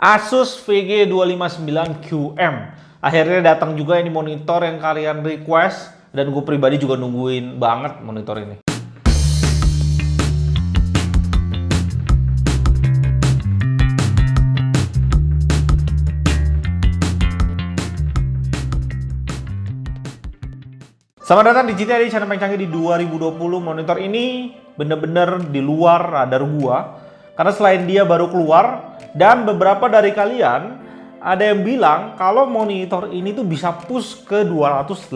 Asus VG259QM. Akhirnya datang juga ini monitor yang kalian request, dan gue pribadi juga nungguin banget monitor ini. Selamat datang di GTA, di channel paling canggih di 2020. Monitor ini bener-bener di luar radar gua, karena selain dia baru keluar, dan beberapa dari kalian ada yang bilang kalau monitor ini tuh bisa push ke 280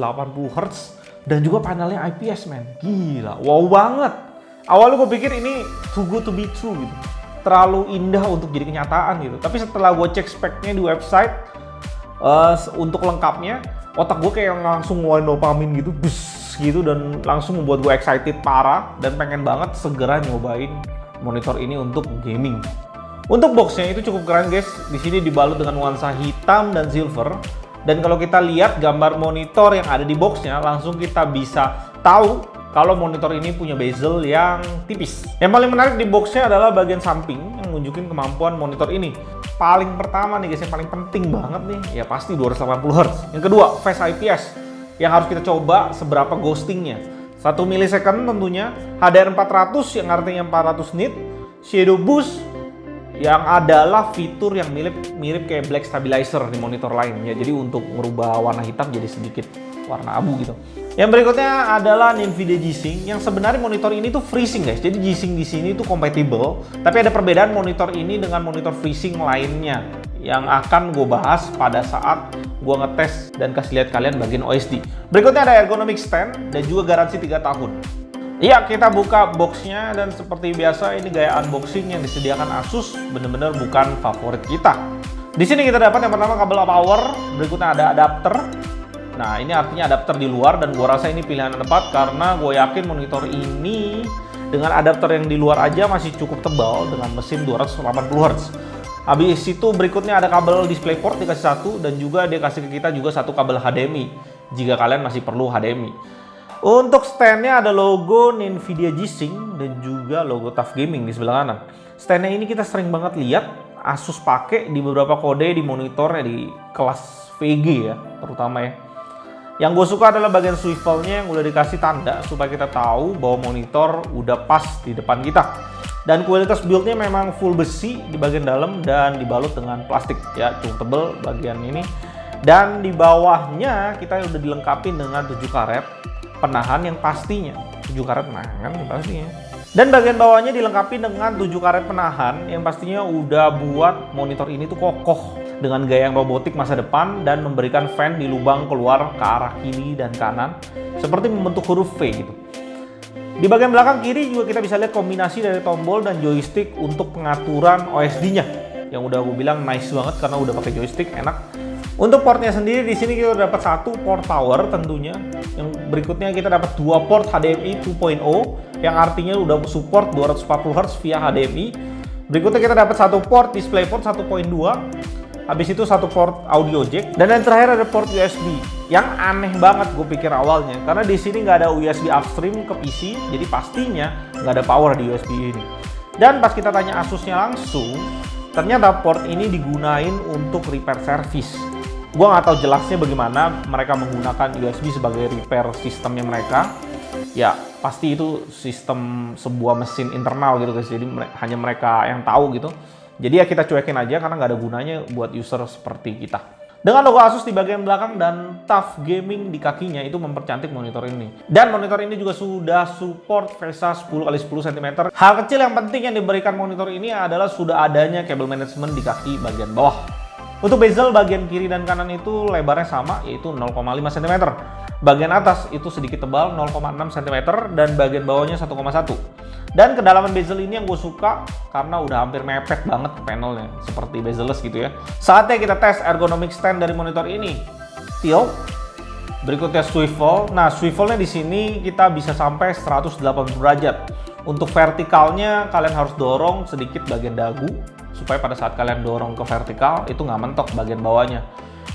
Hz dan juga panelnya IPS, men. Gila, wow banget. Awalnya gue pikir ini too good to be true gitu, terlalu indah untuk jadi kenyataan gitu. Tapi setelah gue cek speknya di website, untuk lengkapnya, otak gue kayak langsung ngeluarin dopamin gitu, bus gitu, dan langsung membuat gue excited parah dan pengen banget segera nyobain monitor ini untuk gaming. Untuk boxnya itu cukup keren, guys. Di sini dibalut dengan nuansa hitam dan silver. Dan kalau kita lihat gambar monitor yang ada di boxnya, langsung kita bisa tahu kalau monitor ini punya bezel yang tipis. Yang paling menarik di boxnya adalah bagian samping yang nunjukin kemampuan monitor ini. Paling pertama nih guys, yang paling penting banget nih, ya pasti 280 Hz. Yang kedua, Face IPS yang harus kita coba seberapa ghostingnya. 1 milisecond tentunya, HDR400 yang artinya 400 nit, Shadow Boost yang adalah fitur yang mirip kayak black stabilizer di monitor lainnya. Jadi untuk merubah warna hitam jadi sedikit warna abu gitu. Yang berikutnya adalah NVIDIA G-Sync, yang sebenarnya monitor ini tuh FreeSync, guys. Jadi G-Sync di sini tuh compatible, tapi ada perbedaan monitor ini dengan monitor FreeSync lainnya yang akan gue bahas pada saat gue ngetes dan kasih lihat kalian bagian OSD. Berikutnya ada ergonomic stand dan juga garansi 3 tahun. Iya, kita buka boxnya dan seperti biasa ini gaya unboxing yang disediakan Asus bener-bener bukan favorit kita. Di sini kita dapat yang pertama kabel power, berikutnya ada adapter. Nah, ini artinya adapter di luar, dan gua rasa ini pilihan yang tepat karena gue yakin monitor ini dengan adapter yang di luar aja masih cukup tebal dengan mesin 280 Hz. Habis itu berikutnya ada kabel DisplayPort dikasih satu, dan juga dia kasih ke kita juga satu kabel HDMI jika kalian masih perlu HDMI. Untuk standnya ada logo NVIDIA G-Sync dan juga logo TUF Gaming di sebelah kanan. Standnya ini kita sering banget lihat Asus pakai di beberapa kode di monitornya di kelas VG ya, terutama ya. Yang gue suka adalah bagian swivelnya yang udah dikasih tanda supaya kita tahu bahwa monitor udah pas di depan kita. Dan kualitas buildnya memang full besi di bagian dalam dan dibalut dengan plastik ya, cukup tebel bagian ini. Dan di bawahnya kita udah dilengkapi dengan 7 karet penahan yang pastinya 7 karet penahan yang pastinya. Dan bagian bawahnya dilengkapi dengan 7 karet penahan yang pastinya udah buat monitor ini tuh kokoh dengan gaya yang robotik masa depan dan memberikan fan di lubang keluar ke arah kiri dan kanan seperti membentuk huruf V gitu. Di bagian belakang kiri juga kita bisa lihat kombinasi dari tombol dan joystick untuk pengaturan OSD-nya yang udah gue bilang nice banget karena udah pakai joystick, enak. Untuk portnya sendiri di sini kita dapat satu port power tentunya. Yang berikutnya kita dapat 2 port HDMI 2.0 yang artinya udah support 240 Hz via HDMI. Berikutnya kita dapat satu port DisplayPort 1.2. Habis itu satu port audio jack, dan yang terakhir ada port USB. Yang aneh banget gue pikir awalnya karena di sini nggak ada USB upstream ke PC, jadi pastinya nggak ada power di USB ini. Dan pas kita tanya Asusnya langsung, ternyata port ini digunain untuk repair service. Gue nggak tahu jelasnya bagaimana mereka menggunakan USB sebagai repair sistemnya mereka. Ya pasti itu sistem sebuah mesin internal gitu guys, jadi hanya mereka yang tahu gitu. Jadi ya kita cuekin aja karena nggak ada gunanya buat user seperti kita. Dengan logo Asus di bagian belakang dan TUF Gaming di kakinya itu mempercantik monitor ini. Dan monitor ini juga sudah support VESA 10x10 cm. Hal kecil yang penting yang diberikan monitor ini adalah sudah adanya kabel management di kaki bagian bawah. Untuk bezel bagian kiri dan kanan itu lebarnya sama, yaitu 0,5 cm. Bagian atas itu sedikit tebal 0,6 cm dan bagian bawahnya 1,1. Dan kedalaman bezel ini yang gue suka karena udah hampir mepet banget ke panelnya, seperti bezel-less gitu ya. Saatnya kita tes ergonomic stand dari monitor ini. Tilt, berikutnya swivel. Nah, swivelnya di sini kita bisa sampai 180 derajat. Untuk vertikalnya kalian harus dorong sedikit bagian dagu supaya pada saat kalian dorong ke vertikal itu nggak mentok bagian bawahnya.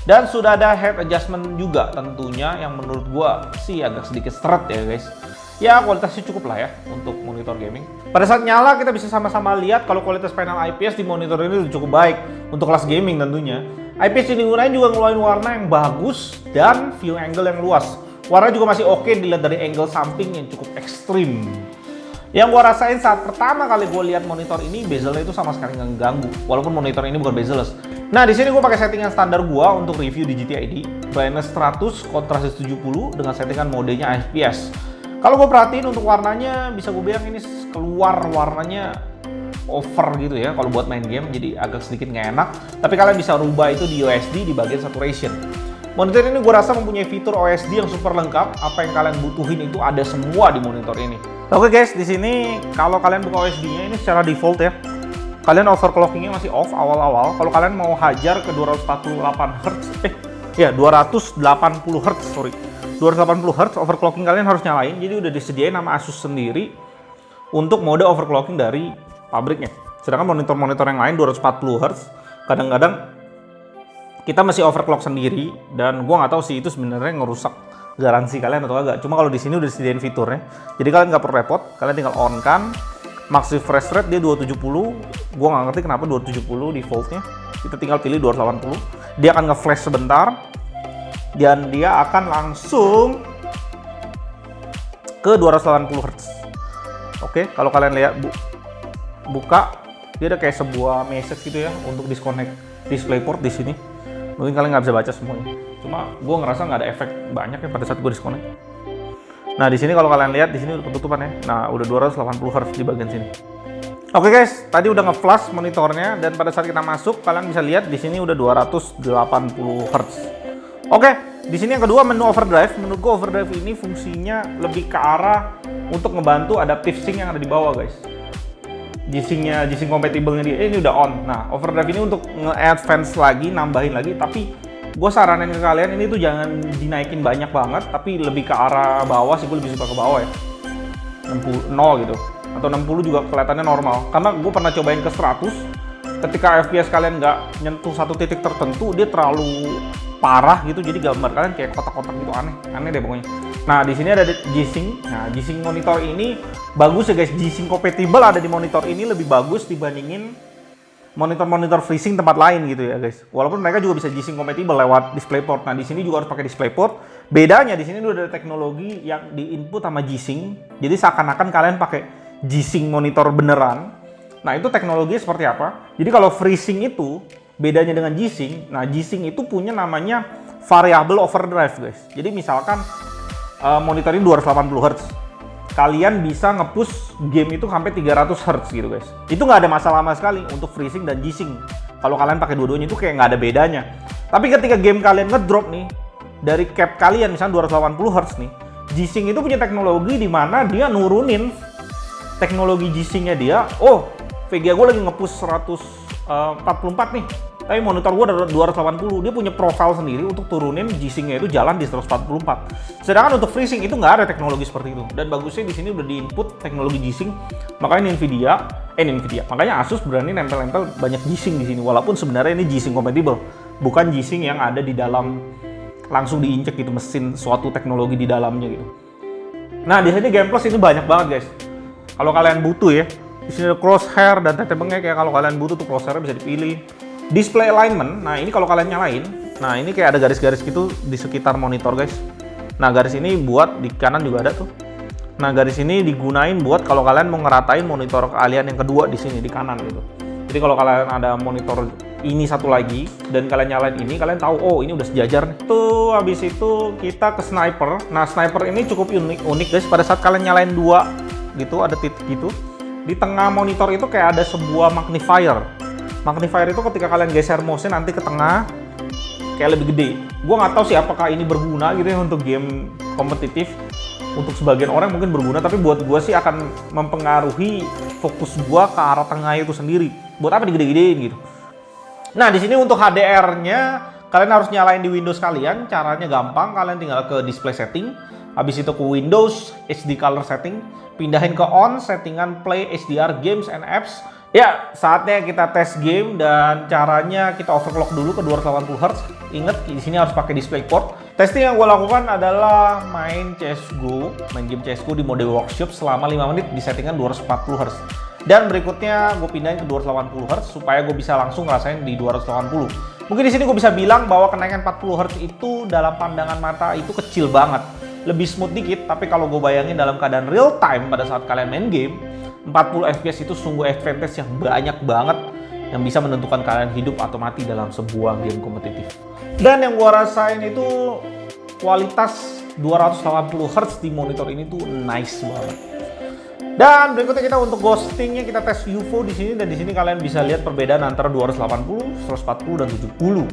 Dan sudah ada head adjustment juga tentunya yang menurut gua sih agak sedikit seret ya guys. Ya kualitasnya cukup lah ya untuk monitor gaming. Pada saat nyala kita bisa sama-sama lihat kalau kualitas panel IPS di monitor ini udah cukup baik untuk kelas gaming tentunya. IPS ini digunakan juga ngeluarin warna yang bagus dan view angle yang luas. Warna juga masih oke dilihat dari angle samping yang cukup ekstrim. Yang gua rasain saat pertama kali gua lihat monitor ini, bezelnya itu sama sekali nggak ngeganggu, walaupun monitor ini bukan bezel-less. Nah, di sini gua pakai settingan standar gua untuk review di GT ID, brightness 100, contrast 70 dengan settingan modenya FPS. Kalau gue perhatiin untuk warnanya, bisa gue bilang ini keluar warnanya over gitu ya kalau buat main game, jadi agak sedikit nggak enak. Tapi kalian bisa rubah itu di OSD di bagian saturation. Monitor ini gue rasa mempunyai fitur OSD yang super lengkap. Apa yang kalian butuhin itu ada semua di monitor ini. Oke guys, di sini kalau kalian buka OSD-nya ini secara default ya, kalian overclockingnya masih off awal-awal. Kalau kalian mau hajar ke 248 Hz, 280 Hz, sorry. 280 Hz overclocking kalian harus nyalain, jadi udah disediain nama Asus sendiri untuk mode overclocking dari pabriknya. Sedangkan monitor-monitor yang lain 240 Hz kadang-kadang kita masih overclock sendiri, dan gua nggak tahu sih itu sebenarnya ngerusak garansi kalian atau enggak. Cuma kalau di sini udah disediain fiturnya, jadi kalian nggak perlu repot, kalian tinggal on kan. Max refresh rate dia 270, gua nggak ngerti kenapa 270 defaultnya. Kita tinggal pilih 280, dia akan nge-flash sebentar dan dia akan langsung ke 280 Hz. Oke, kalau kalian lihat buka, dia ada kayak sebuah message gitu ya untuk disconnect DisplayPort di sini. Mungkin kalian nggak bisa baca semuanya. Cuma gue ngerasa nggak ada efek banyak ya pada saat gue disconnect. Nah di sini kalau kalian lihat di sini udah ketutupan ya. Nah udah 280 Hz di bagian sini. Oke guys, tadi udah nge-flash monitornya, dan pada saat kita masuk kalian bisa lihat di sini udah 280 Hz. Oke, di sini yang kedua menu overdrive. Menurut gue overdrive ini fungsinya lebih ke arah untuk ngebantu adaptive sync yang ada di bawah guys. G-Sync compatible-nya dia ini udah on. Nah, overdrive ini untuk nge-advance lagi, nambahin lagi, tapi gue saranin ke kalian ini tuh jangan dinaikin banyak banget, tapi lebih ke arah bawah sih, gue lebih suka ke bawah ya. 60 gitu. Atau 60 juga kelihatannya normal. Karena gue pernah cobain ke 100, ketika FPS kalian nggak nyentuh satu titik tertentu, dia terlalu parah gitu, jadi gambar kalian kayak kotak-kotak gitu, aneh deh pokoknya. Nah di sini ada G-Sync. Nah G-Sync monitor ini bagus ya guys, G-Sync compatible ada di monitor ini lebih bagus dibandingin monitor-monitor FreeSync tempat lain gitu ya guys. Walaupun mereka juga bisa G-Sync compatible lewat DisplayPort. Nah di sini juga harus pakai DisplayPort. Bedanya di sini udah ada teknologi yang diinput sama G-Sync. Jadi seakan-akan kalian pakai G-Sync monitor beneran. Nah itu teknologinya seperti apa? Jadi kalau FreeSync itu bedanya dengan G-Sync, nah G-Sync itu punya namanya variable overdrive guys. Jadi misalkan monitor ini 280 Hz, kalian bisa nge-push game itu sampai 300 Hz gitu guys. Itu nggak ada masalah sama sekali untuk FreeSync dan G-Sync. Kalau kalian pakai dua-duanya itu kayak nggak ada bedanya. Tapi ketika game kalian ngedrop nih, dari cap kalian misalnya 280 Hz nih, G-Sync itu punya teknologi di mana dia nurunin teknologi G-Sync-nya dia. Oh, VGA gue lagi nge-push 144 nih, tapi monitor gue ada 280, dia punya profile sendiri untuk turunin G-Sync-nya itu jalan di 144. Sedangkan untuk FreeSync itu nggak ada teknologi seperti itu. Dan bagusnya di sini udah di-input teknologi G-Sync, makanya Nvidia, makanya Asus berani nempel-nempel banyak G-Sync di sini. Walaupun sebenarnya ini G-Sync compatible, bukan G-Sync yang ada di dalam langsung diinjek gitu mesin suatu teknologi di dalamnya gitu. Nah di sini Game Plus ini banyak banget guys. Kalau kalian butuh ya, di sini ada crosshair dan tete bengek ya. Kalau kalian butuh tuh crosshair bisa dipilih. Display alignment, nah ini kalau kalian nyalain, nah ini kayak ada garis-garis gitu di sekitar monitor guys. Nah garis ini buat di kanan juga ada tuh. Nah garis ini digunain buat kalau kalian mau ngeratain monitor kalian yang kedua di sini di kanan gitu. Jadi kalau kalian ada monitor ini satu lagi dan kalian nyalain ini, kalian tahu oh ini udah sejajar nih. Tuh habis itu kita ke sniper. Nah sniper ini cukup unik guys. Pada saat kalian nyalain dua gitu, ada titik gitu. Di tengah monitor itu kayak ada sebuah magnifier. Magnifier itu ketika kalian geser mouse nanti ke tengah kayak lebih gede. Gua nggak tahu sih apakah ini berguna gitu ya untuk game kompetitif. Untuk sebagian orang mungkin berguna, tapi buat gua sih akan mempengaruhi fokus gua ke arah tengah itu sendiri. Buat apa digede-gedein gitu. Nah di sini untuk HDR-nya kalian harus nyalain di Windows kalian. Caranya gampang, kalian tinggal ke display setting. Habis itu ke Windows HD color setting, pindahin ke on settingan play HDR games and apps. Ya, saatnya kita tes game dan caranya kita overclock dulu ke 280 Hz. Ingat, di sini harus pakai DisplayPort. Testing yang gue lakukan adalah main CSGO, main game CSGO di mode workshop selama 5 menit di settingan 240 Hz. Dan berikutnya gue pindahin ke 280 Hz supaya gue bisa langsung ngerasain di 280. Mungkin di sini gue bisa bilang bahwa kenaikan 40 Hz itu dalam pandangan mata itu kecil banget. Lebih smooth dikit, tapi kalau gue bayangin dalam keadaan real time pada saat kalian main game, 40 FPS itu sungguh advantage yang banyak banget yang bisa menentukan kalian hidup atau mati dalam sebuah game kompetitif. Dan yang gua rasain itu kualitas 280 Hz di monitor ini tuh nice banget. Dan berikutnya kita untuk ghostingnya kita tes UFO di sini, dan di sini kalian bisa lihat perbedaan antara 280, 140 dan 70.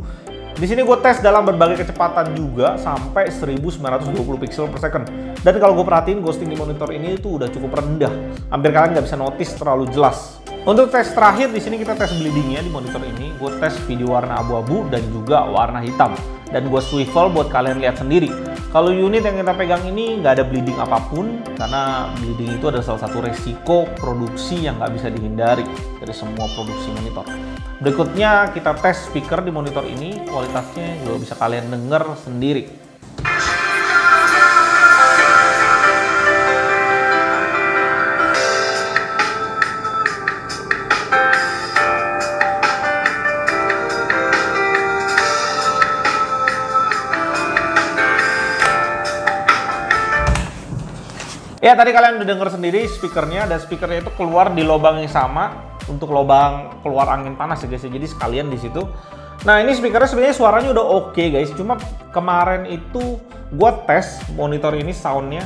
Di sini gue tes dalam berbagai kecepatan juga sampai 1920 pixel per second. Dan kalau gue perhatiin ghosting di monitor ini itu udah cukup rendah. Hampir kalian nggak bisa notice terlalu jelas. Untuk tes terakhir di sini kita tes bleedingnya di monitor ini. Gue tes video warna abu-abu dan juga warna hitam. Dan gue swivel buat kalian lihat sendiri. Kalau unit yang kita pegang ini nggak ada bleeding apapun, karena bleeding itu adalah salah satu resiko produksi yang nggak bisa dihindari dari semua produksi monitor. Berikutnya kita tes speaker di monitor ini, kualitasnya juga bisa kalian denger sendiri. Ya, tadi kalian udah denger sendiri speakernya, dan speakernya itu keluar di lubang yang sama untuk lubang keluar angin panas ya guys. Jadi sekalian di situ. Nah, ini speakernya sebenarnya suaranya udah oke guys. Cuma kemarin itu gue tes monitor ini soundnya,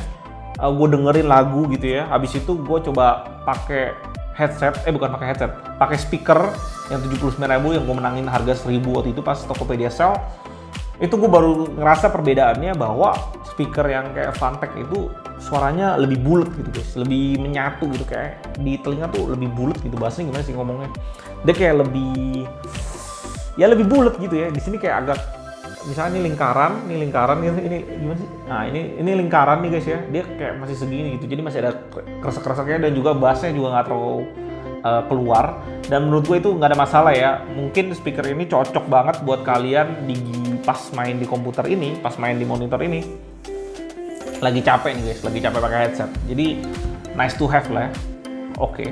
gue dengerin lagu gitu ya. Habis itu gue coba pakai headset, bukan pakai headset, pakai speaker yang 79.000 yang gue menangin harga 1.000 waktu itu pas Tokopedia Sale. Itu gue baru ngerasa perbedaannya bahwa speaker yang kayak Fantech itu suaranya lebih bulat gitu guys, lebih menyatu gitu, kayak di telinga tuh lebih bulat gitu. Bahasanya gimana sih ngomongnya? Dia kayak lebih, ya lebih bulat gitu ya. Di sini kayak agak, misalnya ini lingkaran ini gimana sih? Nah ini lingkaran nih guys ya. Dia kayak masih segini gitu. Jadi masih ada kresek-kreseknya dan juga bassnya juga nggak terlalu keluar. Dan menurut gue itu nggak ada masalah ya. Mungkin speaker ini cocok banget buat kalian pas main di komputer ini, pas main di monitor ini. Lagi capek nih guys, lagi capek pakai headset. Jadi nice to have lah ya. Oke.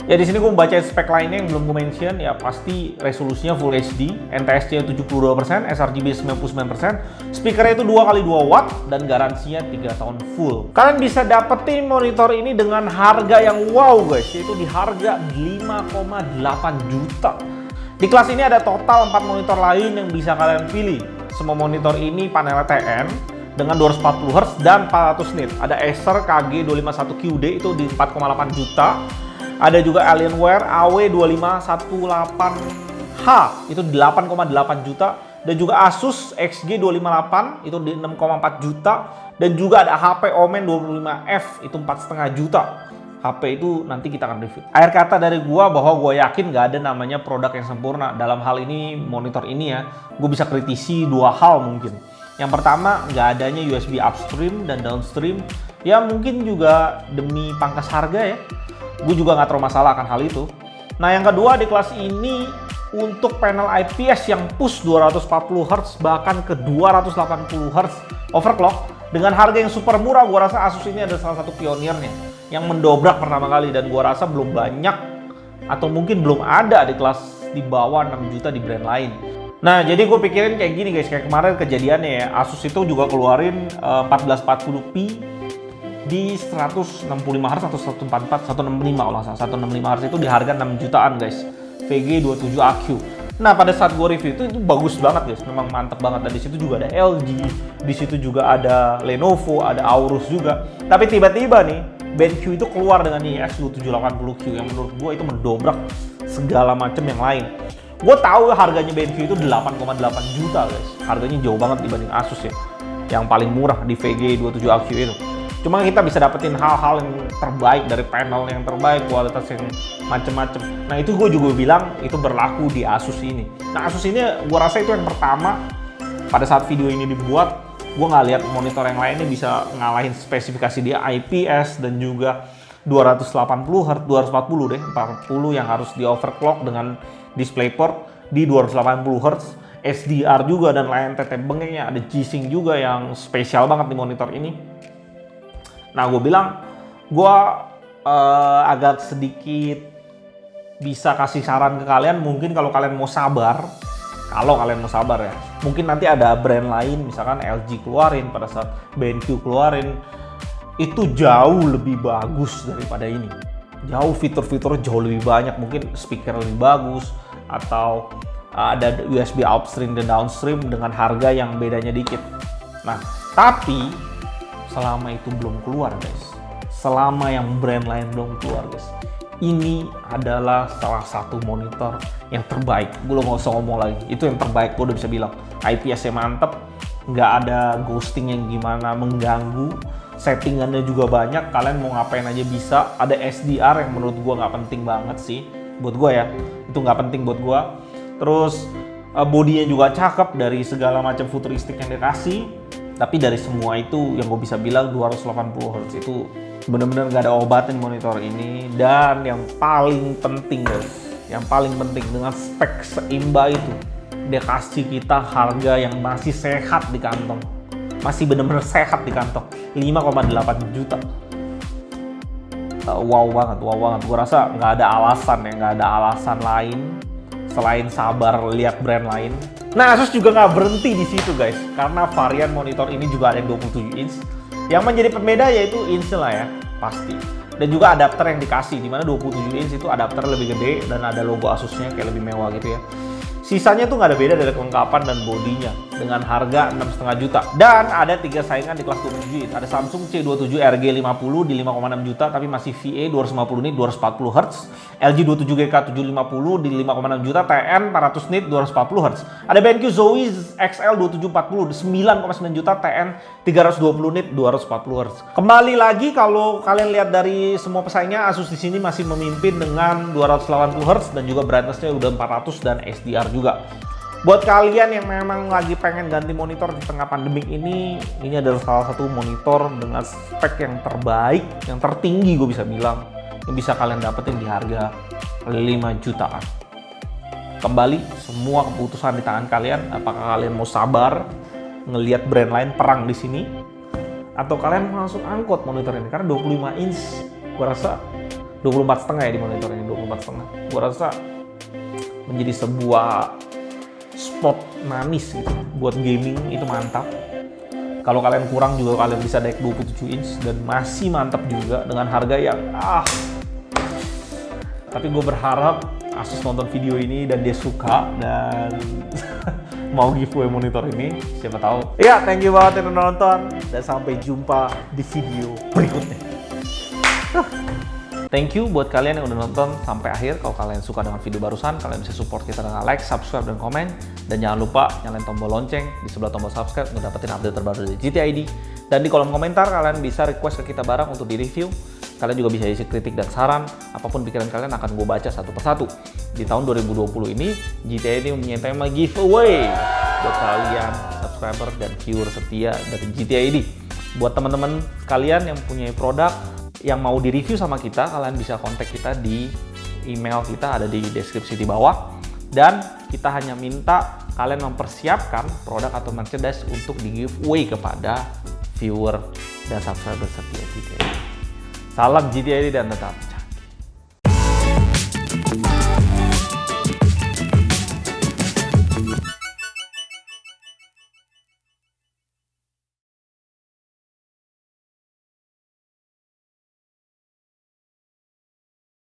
Ya di sini gue membaca spek lainnya yang belum gue mention, ya pasti resolusinya Full HD, NTSC 72%, sRGB 99%, speakernya itu 2x2 watt dan garansinya 3 tahun full. Kalian bisa dapetin monitor ini dengan harga yang wow guys, yaitu di harga 5,8 juta. Di kelas ini ada total 4 monitor lain yang bisa kalian pilih. Semua monitor ini panel TN dengan 240 Hz dan 400 nit. Ada Acer KG251QD itu di 4,8 juta. Ada juga Alienware AW2518H itu 8,8 juta. Dan juga Asus XG258 itu di 6,4 juta. Dan juga ada HP Omen 25F itu 4,5 juta. HP itu nanti kita akan review. Akhir kata dari gua bahwa gua yakin nggak ada namanya produk yang sempurna. Dalam hal ini monitor ini ya, gua bisa kritisi dua hal mungkin. Yang pertama, nggak adanya USB upstream dan downstream. Ya mungkin juga demi pangkas harga ya. Gue juga nggak terlalu masalah akan hal itu. Nah yang kedua, di kelas ini untuk panel IPS yang push 240 Hz bahkan ke 280 Hz overclock dengan harga yang super murah, gue rasa Asus ini adalah salah satu pionirnya yang mendobrak pertama kali, dan gue rasa belum banyak atau mungkin belum ada di kelas di bawah 6 juta di brand lain. Nah jadi gue pikirin kayak gini guys, kayak kemarin kejadiannya ya, Asus itu juga keluarin 1440p di 165 Hz atau 144, 165 kalau salah, 165 Hz itu di harga 6 jutaan guys, VG27AQ. Nah pada saat gue review itu bagus banget guys, memang mantep banget. Dan di situ juga ada LG, di situ juga ada Lenovo, ada Aorus juga. Tapi tiba-tiba nih BenQ itu keluar dengan X2780Q yang menurut gue itu mendobrak segala macam yang lain. Gue tahu harganya BenQ itu 8,8 juta guys, harganya jauh banget dibanding Asus ya, yang paling murah di VG27AQ itu. Cuma kita bisa dapetin hal-hal yang terbaik dari panel yang terbaik, kualitas yang macem-macem. Nah itu gue juga bilang itu berlaku di Asus ini. Nah Asus ini gue rasa itu yang pertama pada saat video ini dibuat, gue nggak lihat monitor yang lainnya bisa ngalahin spesifikasi dia IPS dan juga 280 Hz, 240 deh, 40 yang harus di overclock dengan DisplayPort di 280 Hz, SDR juga dan layar tetep bengeknya, ada G-Sync juga yang spesial banget di monitor ini. Nah, gue bilang gue agak sedikit bisa kasih saran ke kalian, mungkin kalau kalian mau sabar ya, mungkin nanti ada brand lain, misalkan LG keluarin pada saat BenQ keluarin, itu jauh lebih bagus daripada ini. Jauh fitur-fitur jauh lebih banyak, mungkin speaker lebih bagus, atau ada USB upstream dan downstream dengan harga yang bedanya dikit. Nah, tapi selama itu belum keluar guys, selama yang brand lain belum keluar guys, ini adalah salah satu monitor yang terbaik. Gue nggak usah ngomong lagi, itu yang terbaik, gue udah bisa bilang. IPS-nya mantep, nggak ada ghosting yang gimana mengganggu, settingannya juga banyak, kalian mau ngapain aja bisa. Ada SDR yang menurut gue nggak penting banget sih, buat gue ya, itu nggak penting buat gue. Terus bodinya juga cakep dari segala macam futuristik yang dikasih. Tapi dari semua itu yang gue bisa bilang 280 Hz itu bener-bener gak ada obatnya monitor ini. Dan yang paling penting guys, yang paling penting dengan spek seimba itu, dia kasih kita harga yang masih sehat di kantong, masih bener-bener sehat di kantong, 5,8 juta. Wow banget. Gue rasa nggak ada alasan lain selain sabar lihat brand lain. Nah, Asus juga nggak berhenti di situ guys, karena varian monitor ini juga ada yang 27 inch. Yang menjadi pembeda yaitu inch lah ya, pasti. Dan juga adapter yang dikasih, dimana 27 inch itu adapter lebih gede dan ada logo Asusnya kayak lebih mewah gitu ya. Sisanya tuh nggak ada beda dari kelengkapan dan bodinya, dengan harga 6,5 juta. Dan ada 3 saingan di kelas 27 inch. Ada Samsung C27 RG50 di 5,6 juta tapi masih VA 250 nit 240 Hz. LG 27GK 750 di 5,6 juta TN 400 nit 240 Hz. Ada BenQ Zowie XL 2740 di 9,9 juta TN 320 nit 240 Hz. Kembali lagi kalau kalian lihat dari semua pesaingnya, Asus di sini masih memimpin dengan 280 Hz dan juga brightness-nya udah 400 dan SDR juga. Buat kalian yang memang lagi pengen ganti monitor di tengah pandemik ini adalah salah satu monitor dengan spek yang terbaik, yang tertinggi gue bisa bilang, yang bisa kalian dapetin di harga 5 jutaan. Kembali, semua keputusan di tangan kalian. Apakah kalian mau sabar ngelihat brand lain perang di sini, atau kalian mau langsung angkut monitor ini? Karena 25 inch, gue rasa 24,5 ya di monitor ini, 24,5. Gue rasa menjadi sebuah spot manis gitu buat gaming, itu mantap. Kalau kalian kurang juga kalian bisa naik 27 inch dan masih mantap juga dengan harga yang tapi gue berharap Asus nonton video ini dan dia suka dan mau giveaway monitor ini, siapa tahu. Ya, thank you banget yang udah nonton dan sampai jumpa di video berikutnya. Thank you buat kalian yang udah nonton sampai akhir. Kalau kalian suka dengan video barusan, kalian bisa support kita dengan like, subscribe, dan komen. Dan jangan lupa nyalain tombol lonceng di sebelah tombol subscribe untuk dapetin update terbaru dari GT ID. Dan di kolom komentar kalian bisa request ke kita barang untuk di-review. Kalian juga bisa isi kritik dan saran. Apapun pikiran kalian akan gue baca satu persatu. Di tahun 2020 ini, GT ID mempunyai tema giveaway buat kalian subscriber dan viewer setia dari GT ID. Buat teman-teman kalian yang punya produk yang mau di-review sama kita, kalian bisa kontak kita di email kita, ada di deskripsi di bawah. Dan kita hanya minta kalian mempersiapkan produk atau merchandise untuk di-giveaway kepada viewer dan subscriber setia GT ID. Salam GT ID dan tetap